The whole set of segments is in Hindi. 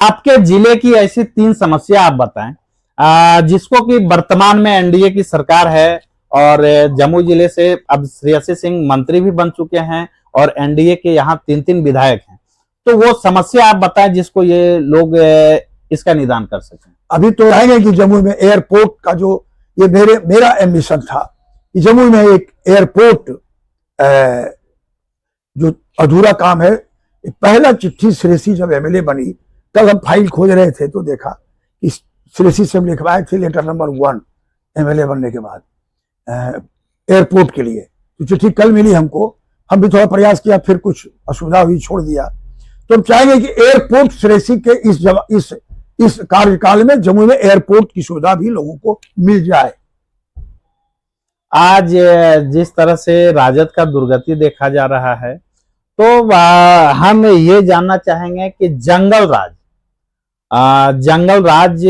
आपके जिले की ऐसी 3 समस्या आप बताएं जिसको कि वर्तमान में एनडीए की सरकार है और जमुई जिले से अब श्रेयसी सिंह मंत्री भी बन चुके हैं और एनडीए के यहाँ 3-3 विधायक हैं। तो वो समस्या आप बताएं जिसको ये लोग इसका निदान कर सकें। अभी तो आएंगे कि जमुई में एयरपोर्ट का जो ये मेरा एम्बिशन था कि जमुई में एक एयरपोर्ट जो अधूरा काम है। पहला चिट्ठी श्रेयसी जब एमएलए बनी तब हम फाइल खोज रहे थे तो देखा कि श्रेयसी से हम लिखवाए थे लेटर नंबर 1 एमएलए बनने के बाद एयरपोर्ट के लिए। तो चिट्ठी कल मिली हमको, हम भी थोड़ा प्रयास किया, फिर कुछ असुविधा हुई, छोड़ दिया। तो हम चाहेंगे कि एयरपोर्ट श्रेयसी के इस कार्यकाल में जमुई में एयरपोर्ट की सुविधा भी लोगों को मिल जाए। आज जिस तरह से राजद का दुर्गति देखा जा रहा है तो हम ये जानना चाहेंगे कि जंगल राज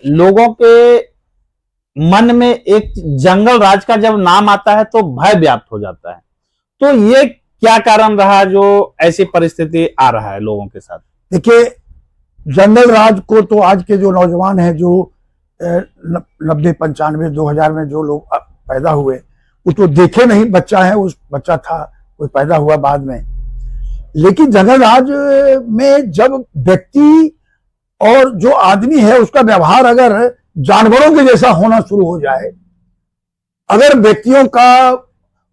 लोगों के मन में एक जंगल राज का जब नाम आता है तो भय व्याप्त हो जाता है। तो ये क्या कारण रहा जो ऐसी परिस्थिति आ रहा है लोगों के साथ? देखिए, जंगल राज को तो आज के जो नौजवान हैं जो 90, 95, 2000 में जो लोग पैदा हुए वो तो देखे नहीं, बच्चा है, उस बच्चा था, कोई पैदा हुआ बाद में। लेकिन जंगल राज में जब व्यक्ति और जो आदमी है उसका व्यवहार अगर जानवरों के जैसा होना शुरू हो जाए, अगर व्यक्तियों का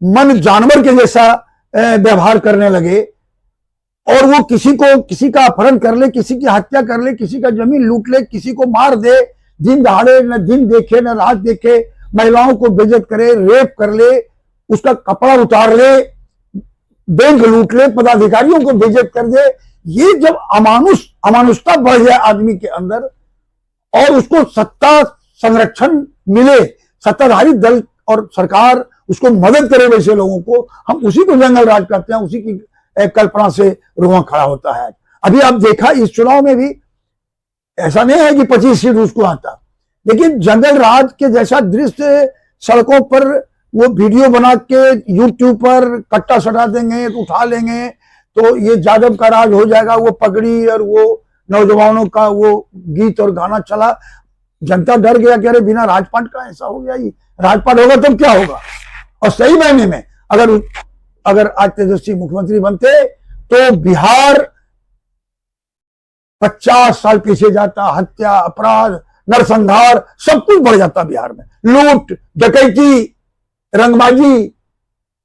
मन जानवर के जैसा व्यवहार करने लगे और वो किसी का अपहरण कर ले, किसी की हत्या कर ले, किसी का जमीन लूट ले, किसी को मार दे, दिन दहाड़े, न दिन देखे न रात देखे, महिलाओं को बेइज्जत करे, रेप कर ले, उसका कपड़ा उतार ले, बैंक लूट ले, पदाधिकारियों को बेइज्जत कर दे। ये जब अमानुषता बढ़ जाए आदमी के अंदर और उसको सत्ता संरक्षण मिले, सत्ताधारी दल और सरकार उसको मदद करे, वैसे लोगों को हम उसी को जंगल राज कहते हैं। उसी की कल्पना से रोआ खड़ा होता है। अभी आप देखा इस चुनाव में भी ऐसा नहीं है कि 25 सीट उसको आता, लेकिन जंगल राज के जैसा दृश्य सड़कों पर वो वीडियो बना के यूट्यूब पर कट्टा सटा देंगे तो उठा लेंगे तो ये यादव का राज हो जाएगा। वो पगड़ी और वो नौजवानों का वो गीत और गाना चला, जनता डर गया कि अरे बिना राजपाट का ऐसा हो गया, ये राजपाट होगा तो क्या होगा। और सही मायने में अगर आज तेजस्वी मुख्यमंत्री बनते तो बिहार 50 साल पीछे जाता। हत्या, अपराध, नरसंहार सब कुछ बढ़ जाता बिहार में। लूट, डकैती, रंगबाजी,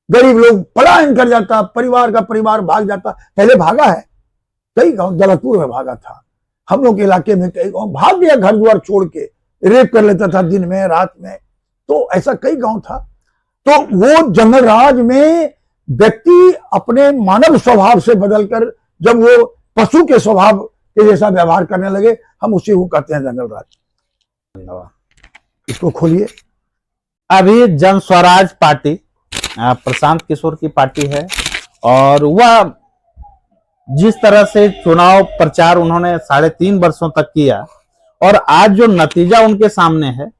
गरीब लोग पलायन कर जाता, परिवार का परिवार भाग जाता। पहले भागा है, कई गांव दौलतपुर में भागा था, हम लोग के इलाके में कई गांव भाग गया, घर द्वार छोड़ के रेप कर लेता था दिन में रात में। तो ऐसा कई गांव था। तो वो जंगल राज में व्यक्ति अपने मानव स्वभाव से बदलकर जब वो पशु के स्वभाव के जैसा व्यवहार करने लगे, हम उसी को कहते हैं जंगल राज। इसको खोलिए। अभी जन स्वराज पार्टी प्रशांत किशोर की पार्टी है और वह जिस तरह से चुनाव प्रचार उन्होंने 3.5 वर्षों तक किया और आज जो नतीजा उनके सामने है,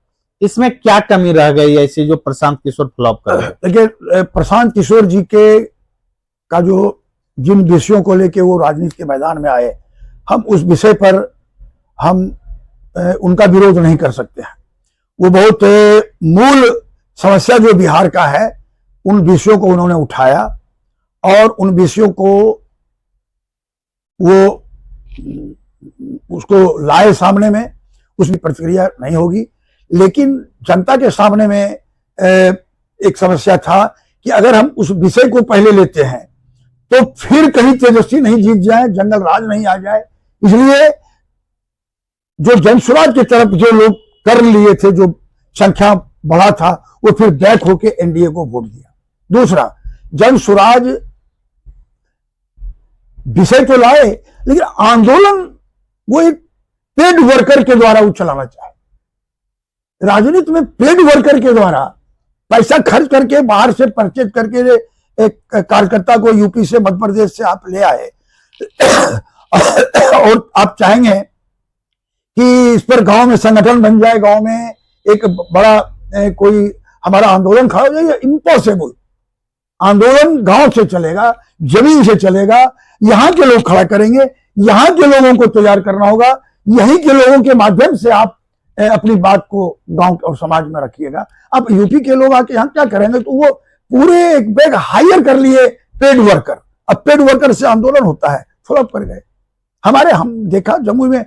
इसमें क्या कमी रह गई ऐसी जो प्रशांत किशोर फ्लॉप कर रहे? देखिए, प्रशांत किशोर जी का जो जिन विषयों को लेके वो राजनीति के मैदान में आए, हम उस विषय पर हम उनका विरोध नहीं कर सकते हैं। वो बहुत मूल समस्या जो बिहार का है उन विषयों को उन्होंने उठाया और उन विषयों को वो उसको लाए सामने में। उसकी प्रतिक्रिया नहीं होगी, लेकिन जनता के सामने में एक समस्या था कि अगर हम उस विषय को पहले लेते हैं तो फिर कहीं तेजस्वी नहीं जीत जाए, जंगल राज नहीं आ जाए। इसलिए जो जनसुराज की तरफ जो लोग कर लिए थे, जो संख्या बढ़ा था, वो फिर बैक होके एनडीए को वोट दिया। दूसरा, जनसुराज विषय तो लाए, लेकिन आंदोलन वो एक पेड वर्कर के द्वारा वो चलाना चाहे। राजनीति में पेड वर्कर के द्वारा पैसा खर्च करके बाहर से परचेज करके एक कार्यकर्ता को यूपी से, मध्य प्रदेश से आप ले आए और आप चाहेंगे कि इस पर गांव में संगठन बन जाए, गांव में एक बड़ा कोई हमारा आंदोलन खड़ा हो जाए। इम्पॉसिबल। आंदोलन गांव से चलेगा, जमीन से चलेगा, यहां के लोग खड़ा करेंगे। यहाँ के लोगों को तैयार करना होगा। यहीं के लोगों के माध्यम से आप अपनी बात को गांव और समाज में रखिएगा। अब यूपी के लोग आके यहाँ क्या करेंगे, तो वो पूरे एक बैग हायर कर लिए पेड वर्कर। अब पेड वर्कर से आंदोलन होता है, फ्लॉप कर गए। हम देखा जम्मू में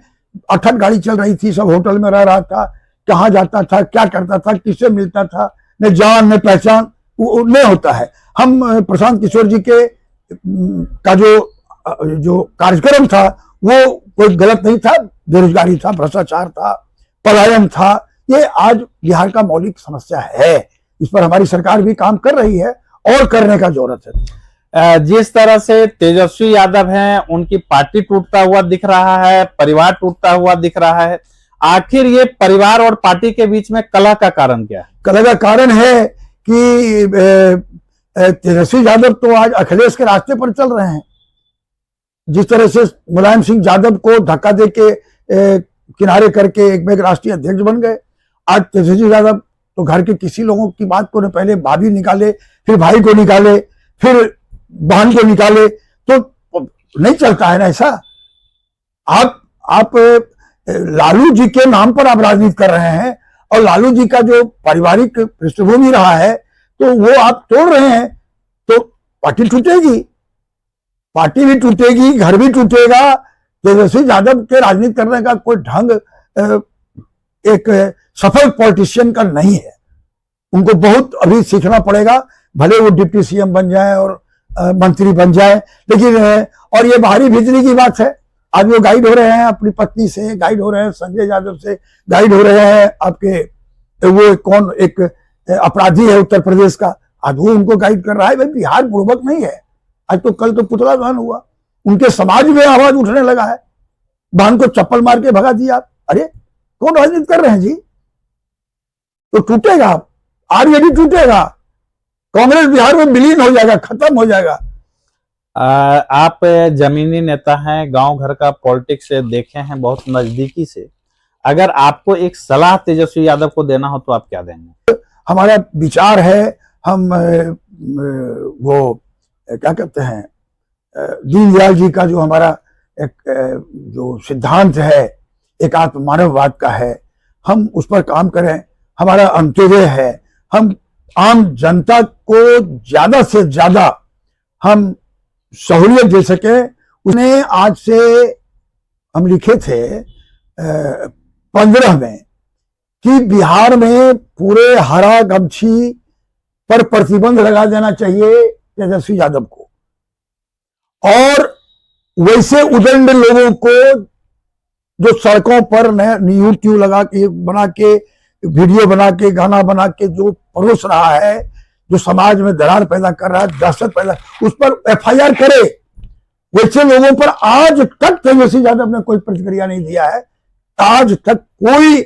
8 गाड़ी चल रही थी, सब होटल में रह रहा था, कहाँ जाता था, क्या करता था, किससे मिलता था, न जान न पहचान, वो नहीं होता है। हम प्रशांत किशोर जी के का जो कार्यक्रम था वो कोई गलत नहीं था, बेरोजगारी था, भ्रष्टाचार था, पलायन था, ये आज बिहार का मौलिक समस्या है। इस पर हमारी सरकार भी काम कर रही है और करने का जरूरत है। जिस तरह से तेजस्वी यादव हैं, उनकी पार्टी टूटता हुआ दिख रहा है, परिवार टूटता हुआ दिख रहा है, आखिर ये परिवार और पार्टी के बीच में कलह का कारण क्या है? कलह का कारण है कि तेजस्वी यादव तो आज अखिलेश के रास्ते पर चल रहे हैं। जिस तरह से मुलायम सिंह यादव को धक्का दे के किनारे करके एक बैग राष्ट्रीय अध्यक्ष बन गए, आज तेजस्वी यादव तो घर के किसी लोगों की बात को न पहले भाभी निकाले, फिर भाई को निकाले, फिर बहन को निकाले, तो नहीं चलता है ना ऐसा। आप लालू जी के नाम पर आप राजनीति कर रहे हैं और लालू जी का जो पारिवारिक पृष्ठभूमि रहा है तो वो आप तोड़ रहे हैं, तो पार्टी टूटेगी, पार्टी भी टूटेगी, घर भी टूटेगा। तेजस्वी यादव के राजनीति करने का कोई ढंग एक सफल पॉलिटिशियन का नहीं है। उनको बहुत अभी सीखना पड़ेगा, भले वो डिप्टी सीएम बन जाए और मंत्री बन जाए, लेकिन और ये बाहरी भीतरी की बात है। आज वो गाइड हो रहे हैं अपनी पत्नी से, गाइड हो रहे हैं संजय यादव से, गाइड हो रहे हैं आपके वो कौन एक अपराधी है उत्तर प्रदेश का, आज वो उनको गाइड कर रहा है। भाई बिहार बुड़बक नहीं है। आज तो कल तो पुतला दहन हुआ, उनके समाज में आवाज उठने लगा है, बहन को चप्पल मार के भगा दिया। अरे कौन राजनीति कर रहे हैं जी? तो टूटेगा, आरजेडी टूटेगा, कांग्रेस बिहार में विलीन हो जाएगा, खत्म हो जाएगा। आप जमीनी नेता हैं, गांव घर का पॉलिटिक्स देखे हैं बहुत नजदीकी से, अगर आपको एक सलाह तेजस्वी यादव को देना हो तो आप क्या देंगे? हमारा विचार है, हम वो क्या कहते हैं, दीनदयाल जी का जो हमारा एक जो सिद्धांत है एकात्म मानववाद का है, हम उस पर काम करें। हमारा अंत्योदय है, हम आम जनता को ज्यादा से ज्यादा हम सहूलियत दे सके। उसने आज से हम लिखे थे 15 में कि बिहार में पूरे हरा गमछी पर प्रतिबंध लगा देना चाहिए तेजस्वी यादव को, और वैसे उदंड लोगों को जो सड़कों पर यूट्यूब लगा के बना के वीडियो बना के गाना बना के जो परोस रहा है, जो समाज में दरार पैदा कर रहा है, दहशत पैदा, उस पर एफआईआर करे। वैसे लोगों पर आज तक तेजस्वी यादव ने कोई प्रतिक्रिया नहीं दिया है, आज तक कोई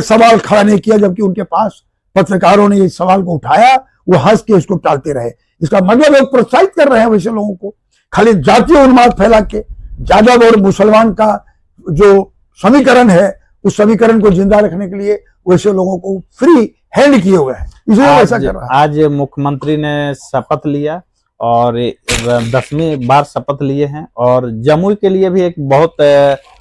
सवाल खड़ा नहीं किया, जबकि उनके पास पत्रकारों ने इस सवाल को उठाया, वो हंस के इसको टालते रहे। इसका मतलब लोग प्रोत्साहित कर रहे हैं वैसे लोगों को, खाली जातीय उन्माद फैला के। यादव और मुसलमान का जो समीकरण है, उस समीकरण को जिंदा रखने के लिए वैसे लोगों को फ्री हैंड किए हुए हैं, इसलिए ऐसा कर रहा है। आज मुख्यमंत्री ने शपथ लिया और 10वीं बार शपथ लिए हैं, और जमुई के लिए भी एक बहुत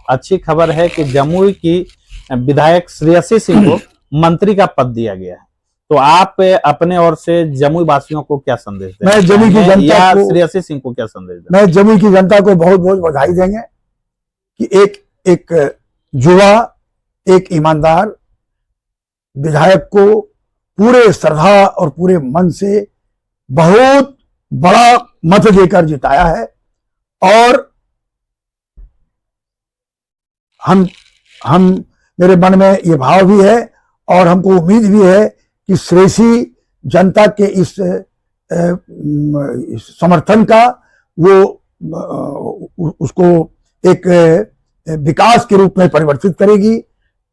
अच्छी खबर है कि जमुई की विधायक श्रेयसी सिंह को मंत्री का पद दिया गया है। तो आप अपने ओर से जमुई वासियों को क्या संदेश दें? मैं जमुई की जनता को, श्रेयसी सिंह को क्या संदेश दें? मैं जमुई की जनता को बहुत बहुत बधाई देंगे कि एक युवा, एक ईमानदार विधायक को पूरे श्रद्धा और पूरे मन से बहुत बड़ा मत देकर जिताया है। और हम मेरे मन में ये भाव भी है और हमको उम्मीद भी है कि श्रेयसी जनता के इस समर्थन का वो उसको एक विकास के रूप में परिवर्तित करेगी।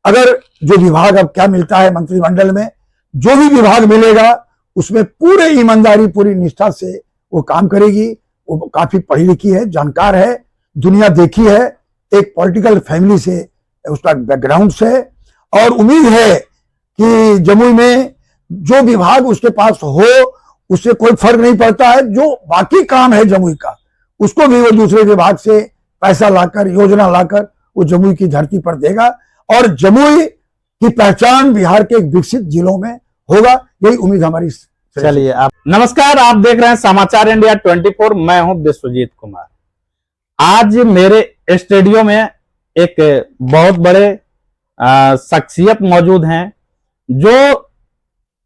अगर जो विभाग अब क्या मिलता है मंत्रिमंडल में, जो भी विभाग मिलेगा उसमें पूरे ईमानदारी, पूरी निष्ठा से वो काम करेगी। वो काफी पढ़ी लिखी है, जानकार है, दुनिया देखी है, एक पॉलिटिकल फैमिली से उसका बैकग्राउंड से, और उम्मीद है कि जमुई में जो विभाग उसके पास हो उससे कोई फर्क नहीं पड़ता है। जो बाकी काम है जमुई का उसको भी वो दूसरे विभाग से पैसा लाकर, योजना लाकर वो जमुई की धरती पर देगा और जमुई की पहचान बिहार के विकसित जिलों में होगा, यही उम्मीद हमारी। चलिए, आप नमस्कार, आप देख रहे हैं समाचार इंडिया 24। मैं हूं विश्वजीत कुमार। आज मेरे स्टूडियो में एक बहुत बड़े शख्सियत मौजूद हैं जो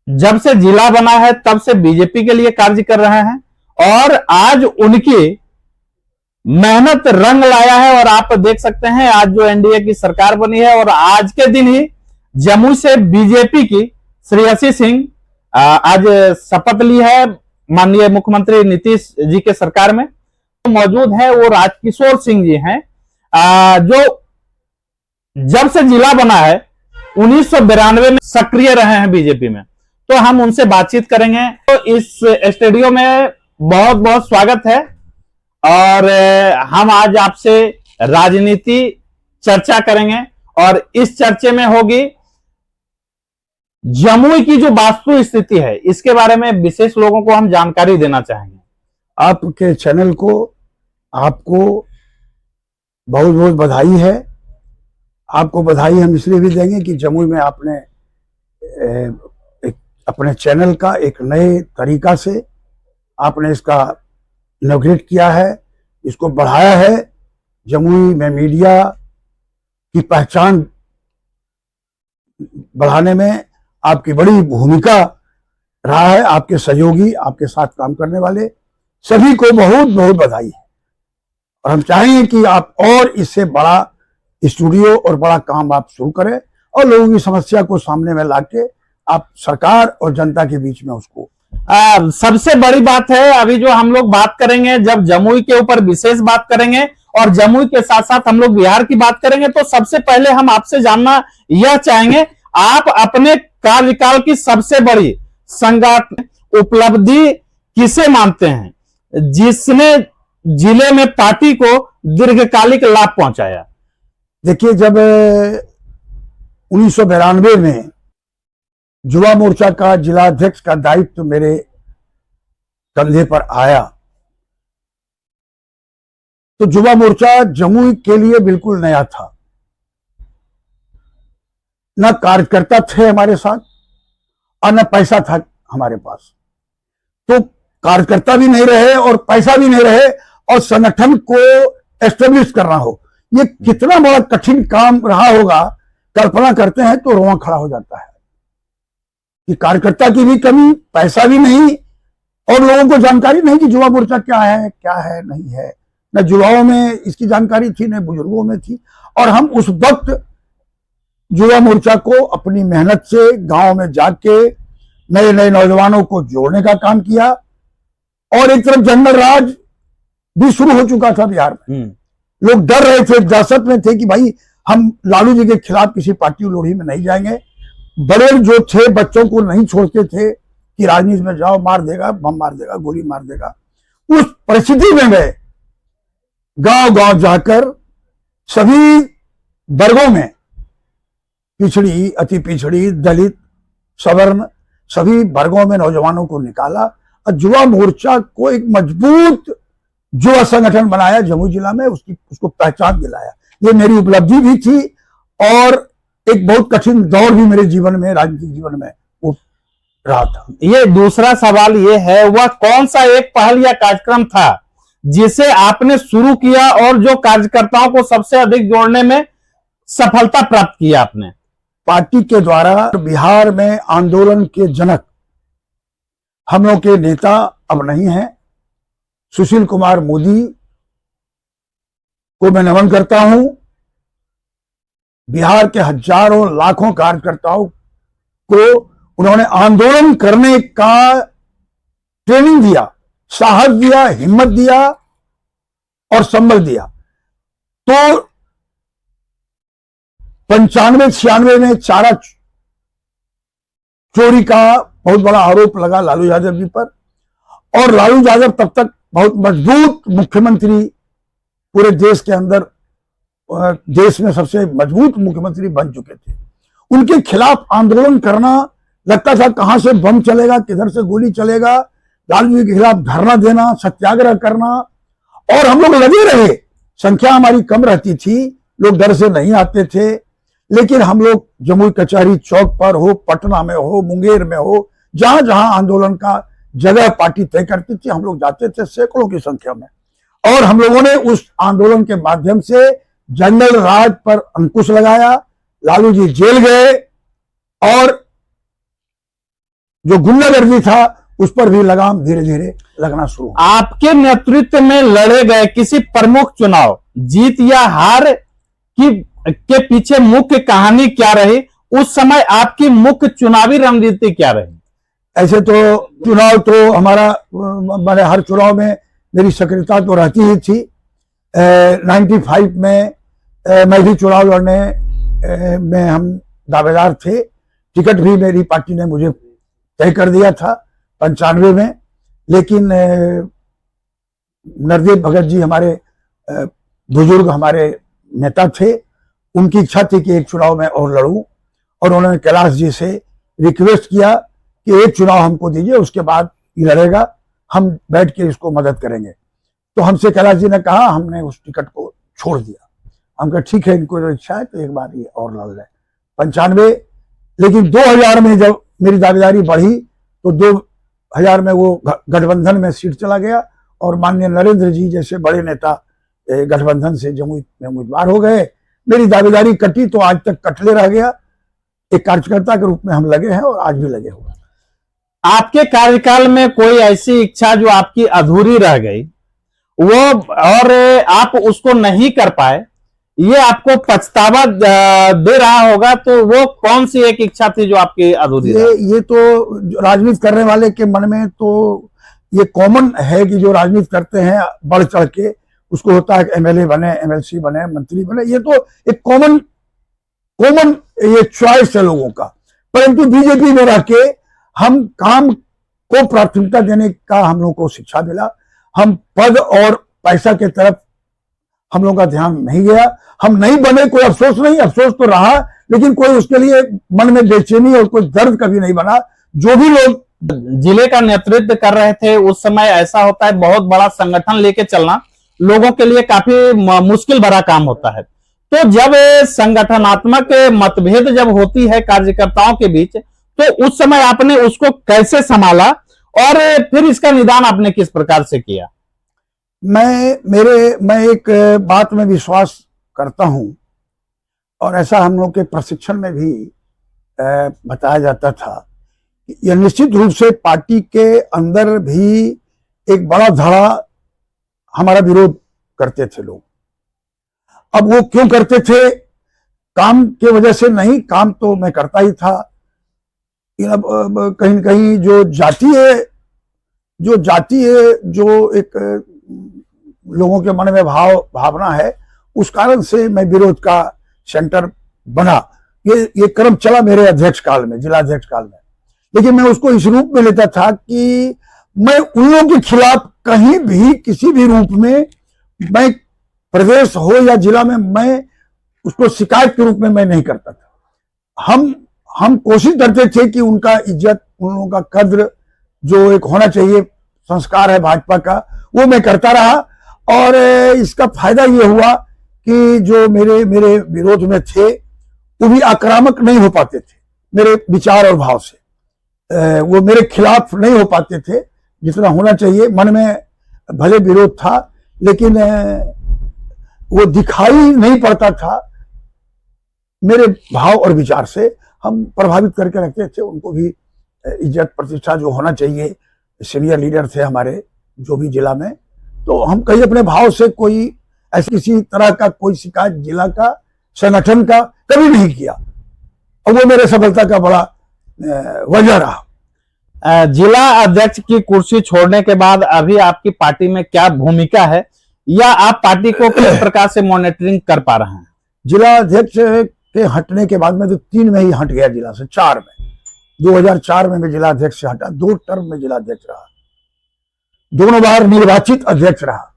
जब से जिला बना है तब से बीजेपी के लिए कार्य कर रहे हैं और आज उनकी मेहनत रंग लाया है। और आप देख सकते हैं आज जो एनडीए की सरकार बनी है और आज के दिन ही जमुई से बीजेपी की श्रेयसी सिंह आज शपथ ली है माननीय मुख्यमंत्री नीतीश जी के सरकार में। मौजूद है वो राजकिशोर सिंह जी हैं जो जब से जिला बना है 1992 में सक्रिय रहे हैं बीजेपी में। तो हम उनसे बातचीत करेंगे। तो इस स्टूडियो में बहुत बहुत स्वागत है और हम आज आपसे राजनीति चर्चा करेंगे और इस चर्चे में होगी जमुई की जो वास्तु स्थिति है, इसके बारे में विशेष लोगों को हम जानकारी देना चाहेंगे। आपके चैनल को आपको बहुत बहुत बधाई है। आपको बधाई हम इसलिए भी देंगे कि जमुई में आपने अपने चैनल का एक नए तरीका से आपने इसका इनॉग्रेट किया है, इसको बढ़ाया है। जमुई में मीडिया की पहचान बढ़ाने में आपकी बड़ी भूमिका रहा है। आपके सहयोगी, आपके साथ काम करने वाले सभी को बहुत बहुत बधाई है और हम चाहेंगे कि आप और इससे बड़ा स्टूडियो और बड़ा काम आप शुरू करें और लोगों की समस्या को सामने में लाके आप सरकार और जनता के बीच में उसको सबसे बड़ी बात है। अभी जो हम लोग बात करेंगे, जब जमुई के ऊपर विशेष बात करेंगे और जमुई के साथ साथ हम लोग बिहार की बात करेंगे, तो सबसे पहले हम आपसे जानना यह चाहेंगे, आप अपने कार्यकाल की सबसे बड़ी संगठन उपलब्धि किसे मानते हैं जिसने जिले में पार्टी को दीर्घकालिक लाभ पहुंचाया? देखिए, जब 1992 में युवा मोर्चा का जिला अध्यक्ष का दायित्व मेरे कंधे पर आया तो युवा मोर्चा जमुई के लिए बिल्कुल नया था। न कार्यकर्ता थे हमारे साथ और न पैसा था हमारे पास। तो कार्यकर्ता भी नहीं रहे और पैसा भी नहीं रहे और संगठन को एस्टेब्लिश करना हो, ये कितना बड़ा कठिन काम रहा होगा, कल्पना करते हैं तो रोंवा खड़ा हो जाता है कि कार्यकर्ता की भी कमी, पैसा भी नहीं और लोगों को जानकारी नहीं कि युवा मोर्चा क्या है नहीं है। न युवाओं में इसकी जानकारी थी, न बुजुर्गों में थी। और हम उस वक्त युवा मोर्चा को अपनी मेहनत से गांव में जाके नए नए नौजवानों को जोड़ने का काम किया और एक तरफ जंगल राज भी शुरू हो चुका था बिहार में। लोग डर रहे थे, दहशत में थे कि भाई हम लालू जी के खिलाफ किसी पार्टी लोढ़ी में नहीं जाएंगे। बड़े जो थे बच्चों को नहीं छोड़ते थे कि राजनीति में जाओ, मार देगा, बम मार देगा, गोली मार देगा। उस परिस्थिति में गए गांव गांव जाकर सभी वर्गों में, पिछड़ी, अति पिछड़ी, दलित, सवर्ण, सभी वर्गों में नौजवानों को निकाला और युवा मोर्चा को एक मजबूत युवा संगठन बनाया जमुई जिला में, उसको पहचान दिलाया। ये मेरी उपलब्धि भी थी और एक बहुत कठिन दौर भी मेरे जीवन में, राजनीतिक जीवन में वो रहा था। ये दूसरा सवाल ये है, वह कौन सा एक पहल या कार्यक्रम था जिसे आपने शुरू किया और जो कार्यकर्ताओं को सबसे अधिक जोड़ने में सफलता प्राप्त की आपने? पार्टी के द्वारा बिहार में आंदोलन के जनक हम लोग के नेता अब नहीं हैं। सुशील कुमार मोदी को मैं नमन करता हूं। बिहार के हजारों लाखों कार्यकर्ताओं को उन्होंने आंदोलन करने का ट्रेनिंग दिया, साहस दिया, हिम्मत दिया और संबल दिया। तो 95-96 में चारा चोरी का बहुत बड़ा आरोप लगा लालू यादव जी पर और लालू यादव तब तक बहुत मजबूत मुख्यमंत्री पूरे देश के अंदर, देश में सबसे मजबूत मुख्यमंत्री बन चुके थे। उनके खिलाफ आंदोलन करना, लगता था कहां से बम चलेगा, किधर से गोली चलेगा, लालू जी के खिलाफ धरना देना, सत्याग्रह करना और हम लोग लगे रहे संख्या हमारी कम रहती थी, लोग डर से नहीं आते थे, लेकिन हम लोग जमुई कचहरी चौक पर हो, पटना में हो, मुंगेर में हो, जहां जहां आंदोलन का जगह पार्टी तय करती थी, हम लोग जाते थे सैकड़ों की संख्या में। और हम लोगों ने उस आंदोलन के माध्यम से जनरल राज पर अंकुश लगाया, लालू जी जेल गए, और जो गुंडागर्दी था उस पर भी लगाम धीरे धीरे लगना शुरू हुआ। आपके नेतृत्व में लड़े गए किसी प्रमुख चुनाव, जीत या हार के पीछे मुख्य कहानी क्या रही? उस समय आपकी मुख्य चुनावी रणनीति क्या रही? ऐसे तो चुनाव तो हमारा, मैंने हर चुनाव में मेरी सक्रियता तो रहती ही थी। 95 में मैं भी चुनाव लड़ने में हम दावेदार थे, टिकट भी मेरी पार्टी ने मुझे तय कर दिया था 95 में। लेकिन नरदेव भगत जी हमारे बुजुर्ग हमारे नेता थे, उनकी इच्छा थी कि एक चुनाव में और लड़ूं, और उन्होंने कैलाश जी से रिक्वेस्ट किया कि एक चुनाव हमको दीजिए, उसके बाद ये लड़ेगा, हम बैठ के इसको मदद करेंगे। तो हमसे कैलाश जी ने कहा, हमने उस टिकट को छोड़ दिया। हम कहा ठीक है, इनको इच्छा है तो एक बार ये और लड़ लें। 95, लेकिन 2000 में जब मेरी दावेदारी बढ़ी तो 2000 में वो गठबंधन में सीट चला गया, और माननीय नरेंद्र जी जैसे बड़े नेता गठबंधन से जमुई में उम्मीदवार हो गए। मेरी दावेदारी कटी तो आज तक कटले रह गया। एक कार्यकर्ता के रूप में हम लगे हैं और आज भी लगे हुए। आपके कार्यकाल में कोई ऐसी इच्छा जो आपकी अधूरी रह गई वो, और आप उसको नहीं कर पाए, ये आपको पछतावा दे रहा होगा, तो वो कौन सी एक इच्छा थी जो आपकी अधूरी रही? ये तो राजनीति करने वाले के मन में तो ये कॉमन है कि जो राजनीति करते हैं बढ़ चढ़ के, उसको होता है एमएलए बने, एमएलसी बने, मंत्री बने। ये तो एक कॉमन ये चॉइस है लोगों का। परंतु बीजेपी में रह के हम काम को प्राथमिकता देने का हम लोगों को शिक्षा मिला। हम पद और पैसा के तरफ हम लोगों का ध्यान नहीं गया। हम नहीं बने, कोई अफसोस नहीं, अफसोस तो रहा, लेकिन कोई उसके लिए मन में बेचैनी और कोई दर्द कभी नहीं बना। जो भी लोग जिले का नेतृत्व कर रहे थे उस समय, ऐसा होता है बहुत बड़ा संगठन लेके चलना लोगों के लिए काफी मुश्किल भरा काम होता है। तो जब संगठनात्मक मतभेद जब होती है कार्यकर्ताओं के बीच, तो उस समय आपने उसको कैसे संभाला और फिर इसका निदान आपने किस प्रकार से किया? मैं एक बात में विश्वास करता हूं, और ऐसा हम लोग के प्रशिक्षण में भी बताया जाता था, यह निश्चित रूप से पार्टी के अंदर भी एक बड़ा धड़ा हमारा विरोध करते थे लोग। अब वो क्यों करते थे? काम के वजह से नहीं, काम तो मैं करता ही था। अब कहीं न कहीं जो एक लोगों के मन में भावना है, उस कारण से मैं विरोध का सेंटर बना। ये क्रम चला मेरे अध्यक्ष काल में, जिला अध्यक्ष काल में। लेकिन मैं उसको इस रूप में लेता था कि मैं उन लोगों के खिलाफ कहीं भी किसी भी रूप में, मैं प्रदेश हो या जिला में, मैं उसको शिकायत के रूप में मैं नहीं करता था। हम कोशिश करते थे कि उनका इज्जत, उन लोगों का कद्र जो एक होना चाहिए, संस्कार है भाजपा का, वो मैं करता रहा। और इसका फायदा ये हुआ कि जो मेरे विरोध में थे वो भी आक्रामक नहीं हो पाते थे मेरे विचार और भाव से। वो मेरे खिलाफ नहीं हो पाते थे जितना होना चाहिए। मन में भले विरोध था, लेकिन वो दिखाई नहीं पड़ता था। मेरे भाव और विचार से हम प्रभावित करके रखते थे उनको भी इज्जत प्रतिष्ठा जो होना चाहिए। सीनियर लीडर थे हमारे जो भी जिला में, तो हम कहीं अपने भाव से कोई ऐसी किसी तरह का कोई शिकायत जिला का, संगठन का कभी नहीं किया, और वो मेरे सफलता का बड़ा वजह रहा। जिला अध्यक्ष की कुर्सी छोड़ने के बाद अभी आपकी पार्टी में क्या भूमिका है, या आप पार्टी को किस प्रकार से मॉनिटरिंग कर पा रहे हैं? जिला अध्यक्ष के हटने के बाद में तो 3 में ही हट गया, जिला से 4 में। 2004 में मैं जिला अध्यक्ष से हटा, 2 टर्म में जिला अध्यक्ष रहा, दोनों बार निर्वाचित अध्यक्ष रहा।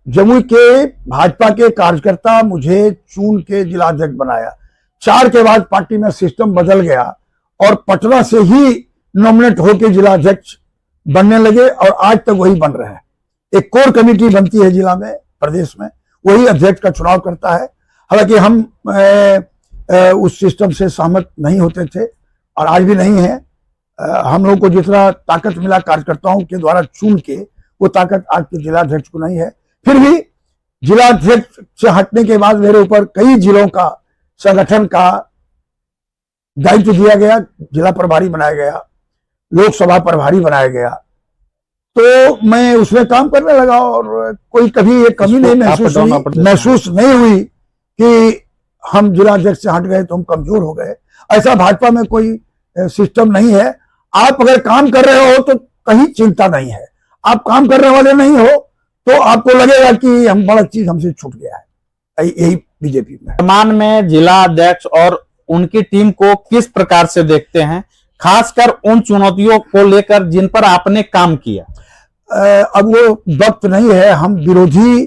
जमुई के भाजपा के कार्यकर्ता मुझे चुन के जिला अध्यक्ष बनाया। 4 के बाद पार्टी में सिस्टम बदल गया और पटना से ही नॉमिनेट होकर जिला अध्यक्ष बनने लगे, और आज तक वही बन रहे हैं। एक कोर कमेटी बनती है जिला में, प्रदेश में, वही अध्यक्ष का चुनाव करता है। हालांकि हम उस सिस्टम से सहमत नहीं होते थे और आज भी नहीं है। हम लोगों को जितना ताकत मिला कार्यकर्ताओं के द्वारा चुन के, वो ताकत आज के जिलाध्यक्ष को नहीं है। फिर भी जिलाध्यक्ष से हटने के बाद मेरे ऊपर कई जिलों का संगठन का दायित्व दिया गया, जिला प्रभारी बनाया गया, लोकसभा प्रभारी बनाया गया, तो मैं उसमें काम करने लगा और कोई कभी ये कमी नहीं महसूस नहीं हुई कि हम जिलाध्यक्ष से हट गए तो हम कमजोर हो गए। ऐसा भाजपा में कोई सिस्टम नहीं है। आप अगर काम कर रहे हो तो कहीं चिंता नहीं है, आप काम करने वाले नहीं हो तो आपको लगेगा कि हम बड़ा चीज हमसे छूट गया है। यही बीजेपी में। वर्तमान में जिला अध्यक्ष और उनकी टीम को किस प्रकार से देखते हैं, खासकर उन चुनौतियों को लेकर जिन पर आपने काम किया? अब वो वक्त नहीं है। हम विरोधी,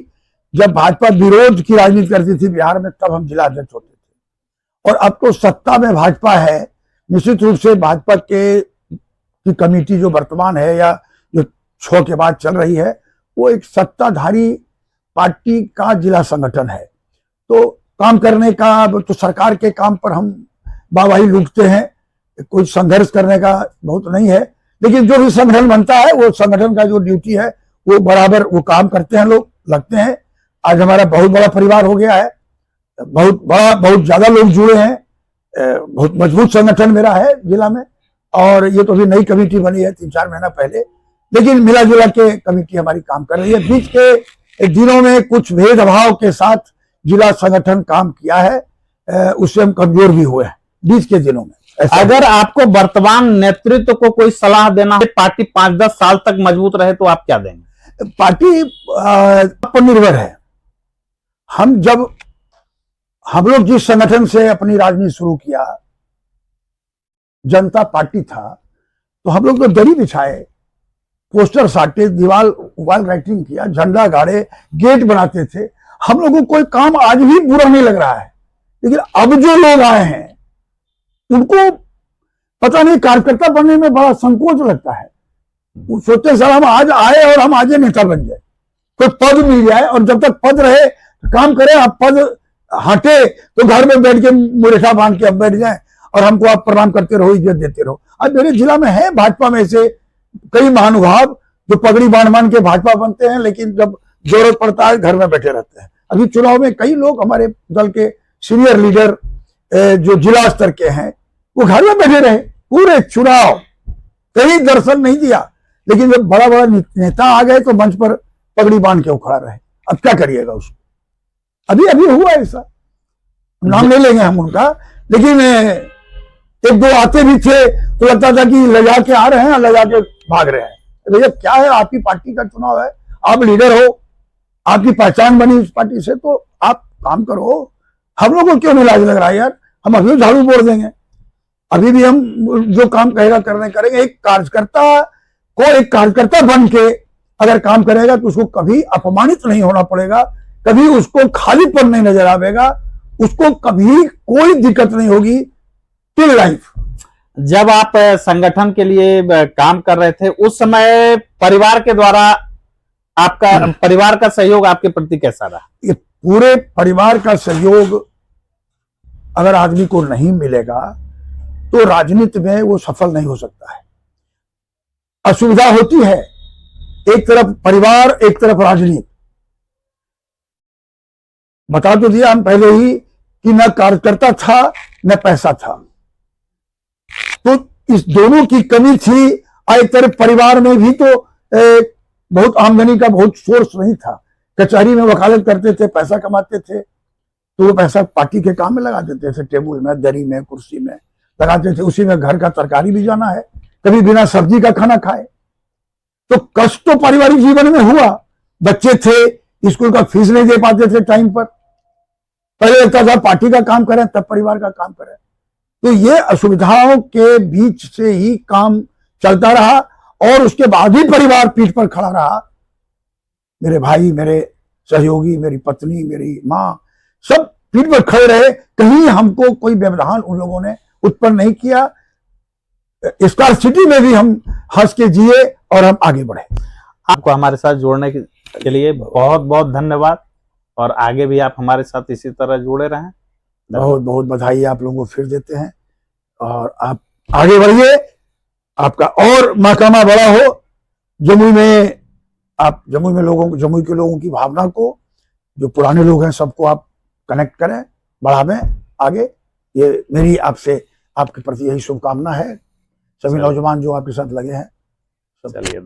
जब भाजपा विरोध की राजनीति करती थी बिहार में, तब हम जिला अध्यक्ष होते थे। और अब तो सत्ता में भाजपा है। निश्चित रूप से भाजपा की कमेटी जो वर्तमान है या जो 6 के बाद चल रही है, वो एक सत्ताधारी पार्टी का जिला संगठन है। तो काम करने का, तो सरकार के काम पर हम वाहवाही लूटते हैं, कोई संघर्ष करने का बहुत नहीं है। लेकिन जो भी संगठन बनता है, वो संगठन का जो ड्यूटी है वो बराबर वो काम करते हैं, लोग लगते हैं। आज हमारा बहुत बड़ा परिवार हो गया है, बहुत ज्यादा लोग जुड़े हैं, बहुत मजबूत संगठन मेरा है जिला में। और ये तो अभी नई कमेटी बनी है 3-4 महीना पहले, लेकिन मिला जुला के कमेटी हमारी काम कर रही है। बीच के दिनों में कुछ भेदभाव के साथ जिला संगठन काम किया है, उससे हम कमजोर भी हुए हैं बीच के दिनों में। अगर आपको वर्तमान नेतृत्व को कोई सलाह देना है, पार्टी 5-10 साल तक मजबूत रहे, तो आप क्या देंगे? पार्टी पर निर्भर है। हम लोग जिस संगठन से अपनी राजनीति शुरू किया, जनता पार्टी था, तो हम लोग तो दरी बिछाए, पोस्टर साटे, दीवार वॉल राइटिंग किया, झंडा गाड़े, गेट बनाते थे। हम लोगों को कोई काम आज भी बुरा नहीं लग रहा है। लेकिन अब जो लोग आए हैं उनको पता नहीं, कार्यकर्ता बनने में बड़ा संकोच लगता है। वो सोचते सर हम आज आए और हम आज नेता बन जाए, कोई पद मिल जाए, और जब तक पद रहे काम करें। अब पद हटे तो घर में बैठ के मुरेठा बांध के अब बैठ जाए और हमको आप प्रणाम करते रहो, इज्जत देते रहो। अब मेरे जिला में है भाजपा में से कई महानुभाव जो पगड़ी बांध के भाजपा बनते हैं, लेकिन जब जरूरत पड़ता है घर में बैठे रहते हैं। अभी चुनाव में कई लोग हमारे दल के सीनियर लीडर जो जिला स्तर के हैं, वो घर में बैठे रहे पूरे चुनाव, कहीं दर्शन नहीं दिया। लेकिन जब बड़ा बड़ा नेता आ गए तो मंच पर पगड़ी बांध के वो खड़ा रहे। अब क्या करिएगा उसको? अभी हुआ ऐसा, नाम नहीं लेंगे हम उनका, लेकिन 1-2 आते भी थे तो लगता था कि ले जाके आ रहे हैं, ले जाके भाग रहे हैं। भैया क्या है, आपकी पार्टी का चुनाव है, आप लीडर हो, आपकी पहचान बनी उस पार्टी से, तो आप काम करो। हम लोग को क्यों नहीं लाज लग रहा है यार? हम अभी झाड़ू बोल देंगे, अभी भी हम जो काम कहेगा करने करेंगे। एक कार्यकर्ता बन के अगर काम करेगा तो उसको कभी अपमानित नहीं होना पड़ेगा, कभी उसको खालीपन नहीं नजर आवेगा, उसको कभी कोई दिक्कत नहीं होगी टिल लाइफ। जब आप संगठन के लिए काम कर रहे थे, उस समय परिवार के द्वारा आपका परिवार का सहयोग आपके प्रति कैसा रहा? ये पूरे परिवार का सहयोग अगर आदमी को नहीं मिलेगा तो राजनीति में वो सफल नहीं हो सकता है। असुविधा होती है, एक तरफ परिवार, एक तरफ राजनीति। बता तो दिया हम पहले ही कि न कार्यकर्ता था न पैसा था, तो इस दोनों की कमी थी। एक तरफ परिवार में भी तो बहुत आमदनी का बहुत सोर्स नहीं था। कचहरी में वकालत करते थे, पैसा कमाते थे, तो वो पैसा पार्टी के काम में लगा देते थे, टेबल में, दरी में, कुर्सी में लगाते थे। उसी में घर का तरकारी भी जाना है, कभी बिना सब्जी का खाना खाए। तो कष्ट तो पारिवारिक जीवन में हुआ। बच्चे थे, स्कूल का फीस नहीं दे पाते थे टाइम पर। पहले लगता था पार्टी का काम करें तब परिवार का काम करें। तो ये असुविधाओं के बीच से ही काम चलता रहा और उसके बाद ही परिवार पीठ पर खड़ा रहा। मेरे भाई, मेरे सहयोगी, मेरी पत्नी, मेरी माँ, सब पीठ पर खड़े रहे। कहीं हमको कोई व्यवधान उन लोगों ने उत्पन्न नहीं किया। स्टार सिटी में भी हम हंस के जिए और हम आगे बढ़े। आपको हमारे साथ जोड़ने के लिए बहुत बहुत धन्यवाद। और आगे भी आप हमारे साथ इसी तरह जुड़े रहें। बहुत बहुत बधाई आप लोगों को फिर देते हैं, और आप आगे बढ़िए, आपका और महकमा बड़ा हो। जमुई में आप जमुई के लोगों की भावना को, जो पुराने लोग हैं सबको आप कनेक्ट करें, बढ़ावें आगे। ये मेरी आपसे आपके प्रति यही शुभकामना है। सभी चलिए। नौजवान जो आपके साथ लगे हैं, सब चलिए।